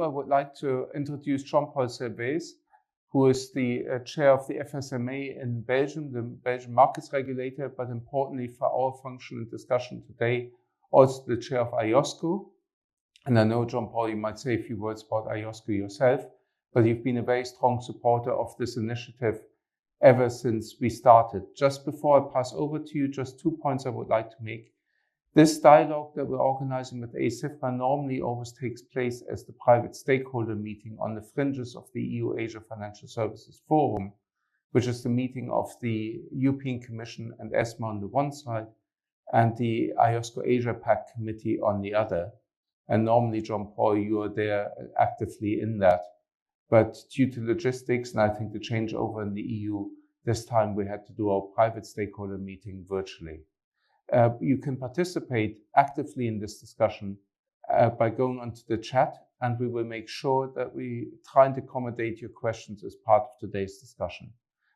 I would like to introduce Jean-Paul Servais, who is the chair of the FSMA in Belgium, the Belgian markets regulator, but importantly for our function and discussion today, also the chair of IOSCO. And I know, Jean-Paul, you might say a few words about IOSCO yourself, but you've been a very strong supporter of this initiative ever since we started. Just before I pass over to you, just 2 points I would like to make. This dialogue that we're organizing with ACIFMA normally always takes place as the private stakeholder meeting on the fringes of the EU-Asia Financial Services Forum, which is the meeting of the European Commission and ESMA on the one side, and the IOSCO Asia Pac Committee on the other. And normally, Jean-Paul, you are there actively in that. But due to logistics, and I think the changeover in the EU, this time we had to do our private stakeholder meeting virtually. You can participate actively in this discussion by going onto the chat, and we will make sure that we try and accommodate your questions as part of today's discussion.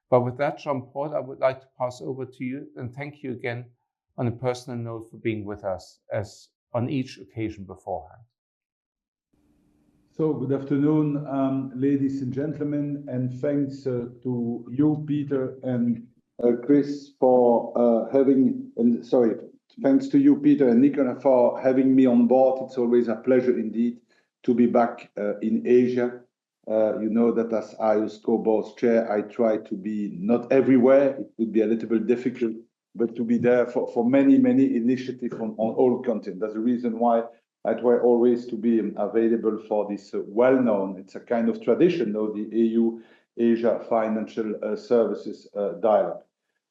But with that, Jean-Paul, I would like to pass over to you and thank you again on a personal note for being with us as on each occasion beforehand. So good afternoon, ladies and gentlemen, and thanks to you, Peter, and Chris for thanks to you, Peter and Nicola, for having me on board. It's always a pleasure indeed to be back in Asia. You know that as IOSCO board chair, I try to be not everywhere. It would be a little bit difficult, but to be there for many initiatives on all continents. That's the reason why I try always to be available for this well-known, it's a kind of tradition, though, the EU-Asia Financial Services Dialogue.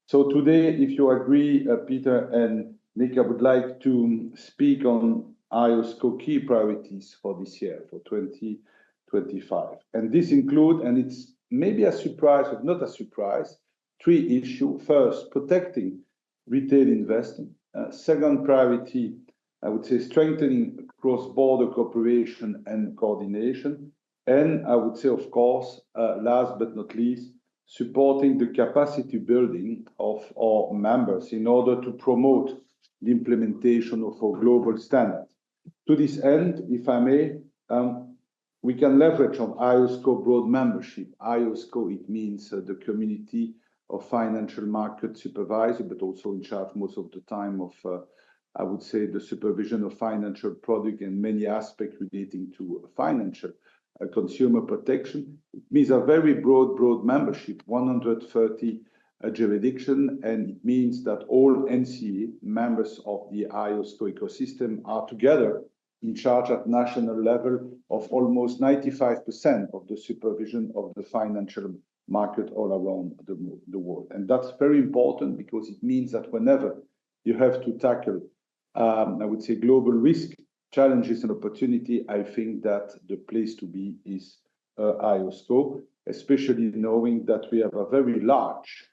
So today, if you agree, Peter and Nick, I would like to speak on IOSCO key priorities for this year, for 2025. And this include, and it's maybe a surprise, but not a surprise, 3 issues. First, protecting retail investing. Second priority, I would say strengthening cross-border cooperation and coordination. And I would say, of course, last but not least, supporting the capacity building of our members in order to promote the implementation of our global standards. To this end, if I may, we can leverage on IOSCO broad membership. IOSCO, it means the community of financial market supervisors, but also in charge most of the time of, I would say, the supervision of financial product and many aspects relating to financial consumer protection. It means a very broad membership, 130 jurisdiction, and it means that all NCA members of the IOSCO ecosystem are together in charge at national level of almost 95% of the supervision of the financial market all around the world. And that's very important because it means that whenever you have to tackle, I would say, global risk, challenges and opportunity, I think that the place to be is IOSCO, especially knowing that we have a very large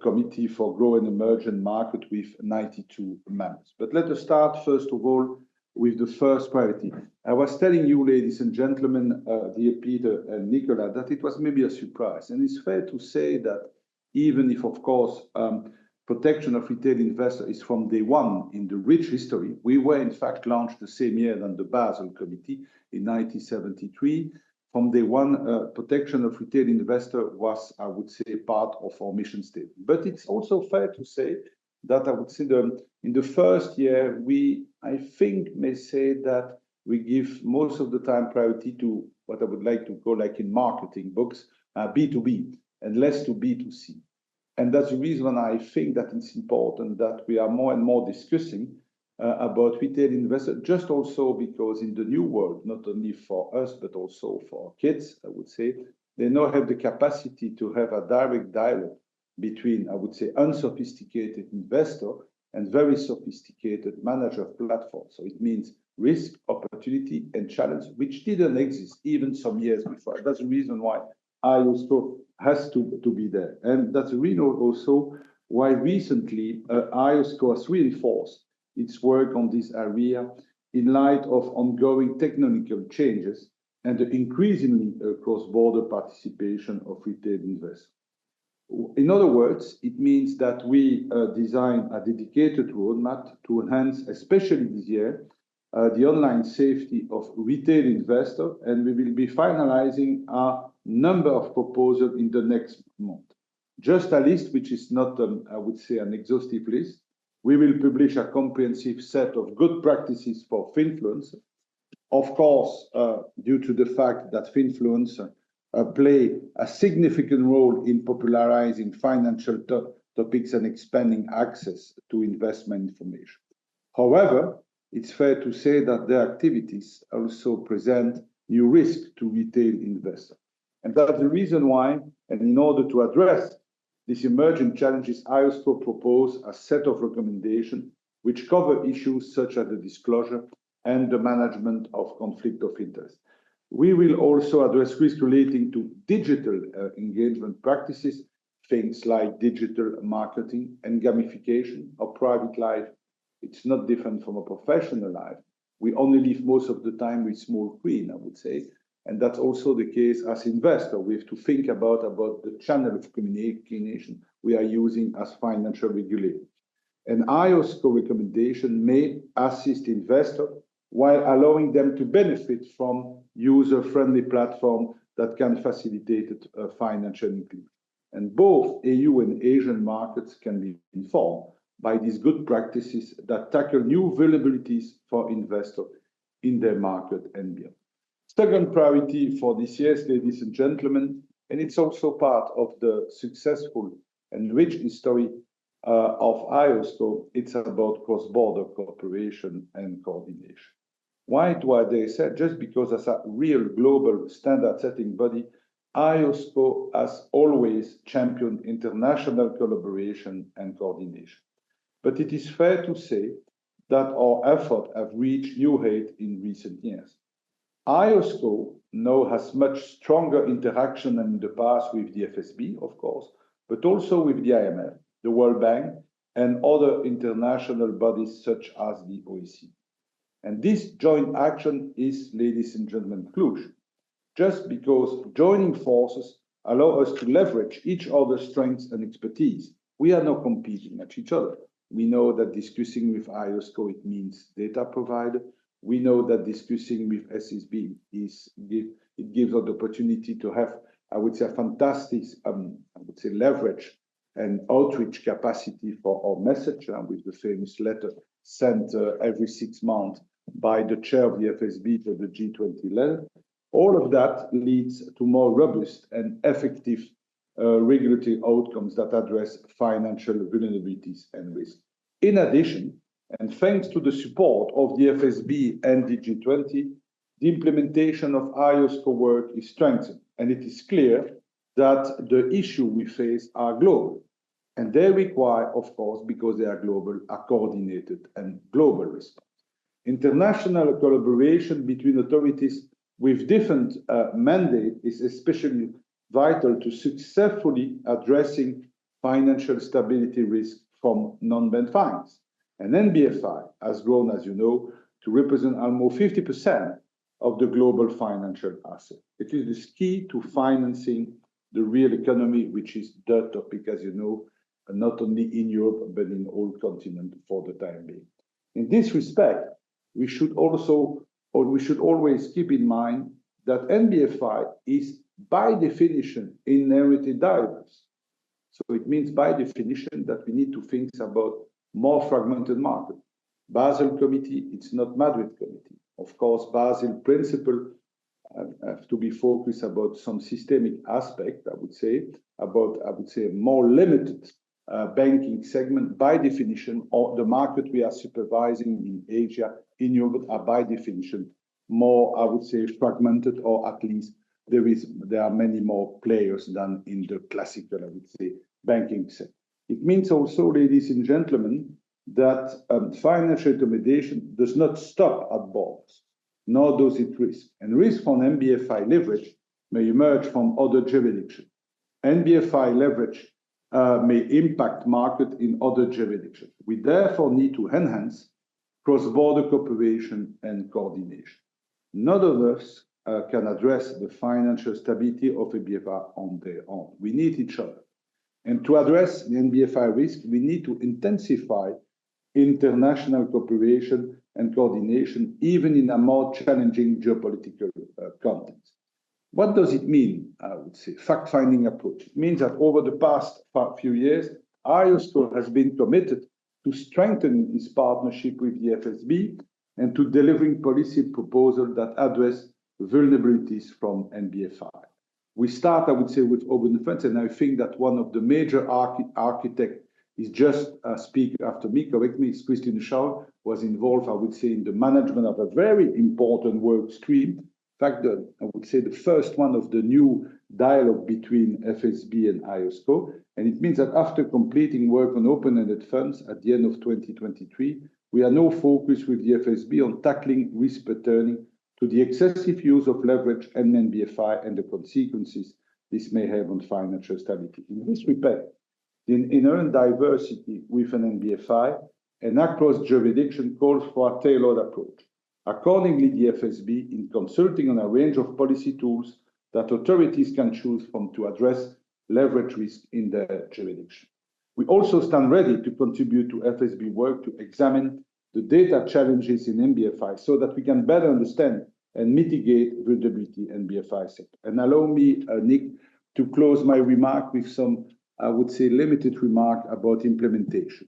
committee for growing emerging market with 92 members. But let us start, first of all, with the first priority. I was telling you, ladies and gentlemen, dear Peter and Nicola, that it was maybe a surprise. And it's fair to say that even if, of course, protection of retail investors is from day one in the rich history, we were in fact launched the same year than the Basel Committee in 1973. From day one, protection of retail investor was, I would say, part of our mission statement. But it's also fair to say that I would say in the first year, we, I think, may say that we give most of the time priority to what I would like to call, like in marketing books, B2B, and less to B2C. And that's the reason I think that it's important that we are more and more discussing about retail investors, just also because in the new world, not only for us, but also for our kids, I would say, they now have the capacity to have a direct dialogue between, I would say, unsophisticated investor and very sophisticated manager of platforms. So it means risk, opportunity, and challenge, which didn't exist even some years before. That's the reason why IOSCO has to be there. And that's the reason also why recently IOSCO has reinforced its work on this area in light of ongoing technological changes and the increasingly cross-border participation of retail investors. In other words, it means that we design a dedicated roadmap to enhance, especially this year, the online safety of retail investors, and we will be finalizing a number of proposals in the next month. Just a list, which is not, I would say, an exhaustive list. We will publish a comprehensive set of good practices for finfluencers. Of course, due to the fact that finfluencers play a significant role in popularizing financial topics and expanding access to investment information. However, it's fair to say that their activities also present new risks to retail investors. And that's the reason why, and in order to address these emerging challenges, IOSCO proposed a set of recommendations which cover issues such as the disclosure and the management of conflict of interest. We will also address risks relating to digital engagement practices, things like digital marketing and gamification of private life. It's not different from a professional life. We only live most of the time with small screen, I would say. And that's also the case as investors. We have to think about the channel of communication we are using as financial regulators. An IOSCO recommendation may assist investors while allowing them to benefit from user-friendly platforms that can facilitate financial inclusion. And both EU and Asian markets can be informed by these good practices that tackle new vulnerabilities for investors in their market and beyond. Second priority for this year, ladies and gentlemen, and it's also part of the successful and rich history of IOSCO, it's about cross-border cooperation and coordination. Why do I dare say? Just because as a real global standard-setting body, IOSCO has always championed international collaboration and coordination. But it is fair to say that our efforts have reached new heights in recent years. IOSCO now has much stronger interaction than in the past with the FSB, of course, but also with the IMF, the World Bank, and other international bodies such as the OECD. And this joint action is, ladies and gentlemen, crucial, just because joining forces allow us to leverage each other's strengths and expertise. We are not competing at each other. We know that discussing with IOSCO, it means data provider. We know that discussing with SSB gives us the opportunity to have, I would say, a fantastic, leverage and outreach capacity for our message, with the famous letter sent every 6 months by the chair of the FSB to the G20 level. All of that leads to more robust and effective regulatory outcomes that address financial vulnerabilities and risks. In addition, and thanks to the support of the FSB and the G20, the implementation of IOSCO work is strengthened, and it is clear that the issues we face are global. And they require, of course, because they are global, a coordinated and global response. International collaboration between authorities with different mandates is especially vital to successfully addressing financial stability risk from non-bank finance. And NBFI has grown, as you know, to represent almost 50% of the global financial asset. It is the key to financing the real economy, which is the topic, as you know, not only in Europe, but in all continents for the time being. In this respect, we should always keep in mind that NBFI is by definition inherently diverse. So it means by definition that we need to think about more fragmented market. Basel Committee, it's not Madrid Committee. Of course, Basel principle have to be focused about some systemic aspect, I would say, more limited banking segment by definition, or the market we are supervising in Asia, in Europe, are by definition more, I would say, fragmented, or at least there are many more players than in the classical, I would say, banking sector. It means also, ladies and gentlemen, that financial intermediation does not stop at borders, nor does it risk. And risk from NBFI leverage may emerge from other jurisdictions. NBFI leverage may impact market in other jurisdictions. We therefore need to enhance cross-border cooperation and coordination. None of us can address the financial stability of a BFI on their own. We need each other. And to address the NBFI risk, we need to intensify international cooperation and coordination, even in a more challenging geopolitical context. What does it mean? I would say fact-finding approach. It means that over the past few years, IOSCO has been committed to strengthening its partnership with the FSB and to delivering policy proposals that address vulnerabilities from NBFI. We start, I would say, with open defense, and I think that one of the major architects is just speaker after me, correct me, is Christine Schau, was involved, I would say, in the management of a very important work stream. In fact, I would say the first one of the new dialogue between FSB and IOSCO. And it means that after completing work on open-ended funds at the end of 2023, we are now focused with the FSB on tackling risk patterning to the excessive use of leverage and NBFI and the consequences this may have on financial stability. In this respect, the inherent diversity within NBFI and across jurisdiction calls for a tailored approach. Accordingly, the FSB, in consulting on a range of policy tools that authorities can choose from to address leverage risk in their jurisdiction. We also stand ready to contribute to FSB work to examine the data challenges in NBFI so that we can better understand and mitigate vulnerability in NBFI sector. And allow me, Nick, to close my remark with some, I would say, limited remark about implementation.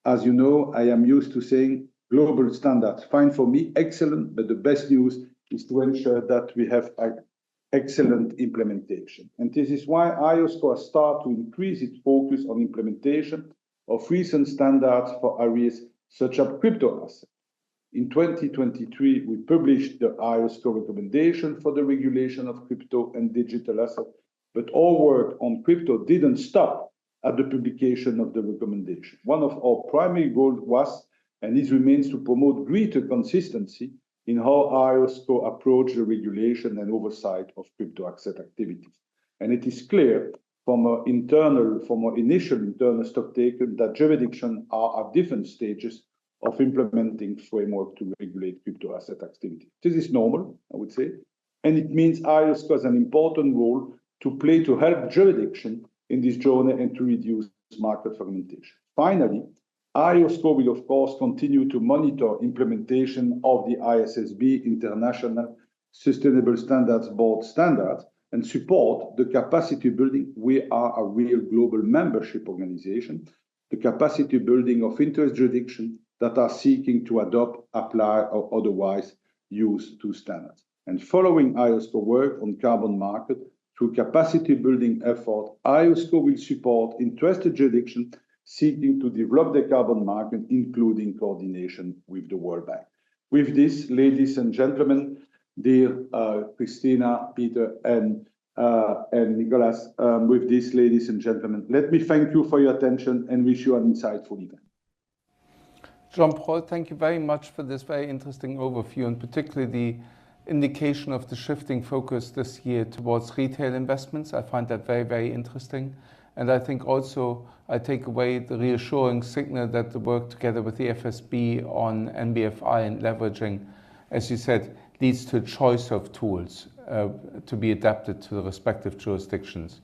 As you know, I am used to saying global standards, fine for me, excellent, but the best news is to ensure that we have excellent implementation. And this is why IOSCO has started to increase its focus on implementation of recent standards for areas such as crypto assets. In 2023, we published the IOSCO recommendation for the regulation of crypto and digital assets, but our work on crypto didn't stop at the publication of the recommendation. One of our primary goals was, and it remains, to promote greater consistency in how IOSCO approach the regulation and oversight of crypto asset activities. And it is clear from our initial internal stock taken that jurisdictions are at different stages of implementing framework to regulate crypto asset activity. This is normal, I would say, and it means IOSCO has an important role to play to help jurisdiction in this journey and to reduce market fragmentation. Finally, IOSCO will, of course, continue to monitor implementation of the ISSB International Sustainable Standards Board standards and support the capacity building. We are a real global membership organization, the capacity building of interest jurisdictions that are seeking to adopt, apply, or otherwise use two standards. And following IOSCO work on carbon market through capacity building effort, IOSCO will support interested jurisdictions seeking to develop the carbon market, including coordination with the World Bank. With this, ladies and gentlemen, dear Christina, Peter, and Nicolas, with this, ladies and gentlemen, let me thank you for your attention and wish you an insightful event. Jean-Paul, thank you very much for this very interesting overview, and particularly the indication of the shifting focus this year towards retail investments. I find that very, very interesting. And I think also I take away the reassuring signal that the work together with the FSB on NBFI and leveraging, as you said, leads to a choice of tools to be adapted to the respective jurisdictions.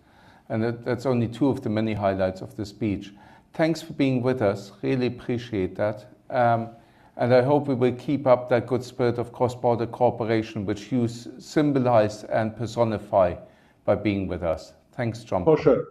And that's only two of the many highlights of the speech. Thanks for being with us. Really appreciate that. And I hope we will keep up that good spirit of cross-border cooperation, which you symbolize and personify by being with us. Thanks, John. For sure.